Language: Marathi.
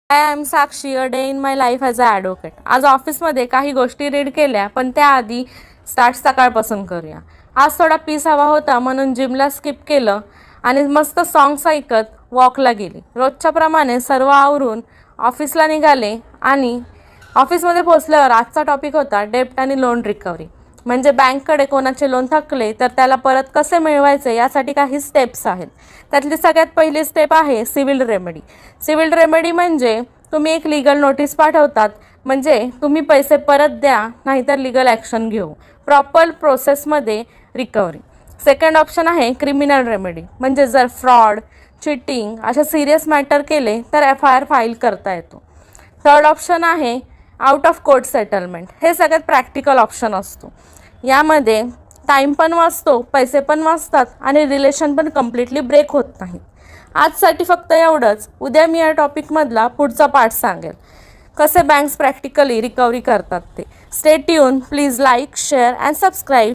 I am Sakshi, a day in my life as a advocate. आज ऑफिसमध्ये काही गोष्टी रीड केल्या, पण त्याआधी स्टार्ट सकाळपासून करूया. आज थोडा पीस हवा होता म्हणून जिमला स्किप केलं आणि मस्त सॉंग्स ऐकत वॉकला गेली. रोजच्या प्रमाणे सर्व आवरून ऑफिसला निघाले आणि ऑफिसमध्ये पोचल्यावर आजचा टॉपिक होता डेप्ट आणि लोन रिकव्हरी. म्हणजे बँककडे कोणाचे लोन थकले तर त्याला परत कसे मिळवायचे यासाठी काही स्टेप्स आहेत. त्यातली सगळ्यात पहिली स्टेप आहे सिव्हिल रेमेडी. सिव्हिल रेमेडी म्हणजे तुम्ही एक लीगल नोटीस पाठवतात, म्हणजे तुम्ही पैसे परत द्या नाहीतर लीगल ॲक्शन घेऊ. प्रॉपर प्रोसेसमध्ये रिकव्हरी. सेकंड ऑप्शन आहे क्रिमिनल रेमेडी. म्हणजे जर फ्रॉड, चिटिंग अशा सिरियस मॅटर केले तर FIR फाईल करता येतो. थर्ड ऑप्शन आहे आउट ऑफ कोर्ट सेटलमेंट. हे सगळ्यात प्रॅक्टिकल ऑप्शन असतो. यामध्ये टाईम पण वाचतो, पैसे पण वाचतात आणि रिलेशन पण कम्प्लिटली ब्रेक होत नाही. आजसाठी फक्त एवढंच. उद्या मी या टॉपिकमधला पुढचा पार्ट सांगेल, कसे बँक्स प्रॅक्टिकली रिकव्हरी करतात ते. Stay tune. Please like, share and subscribe.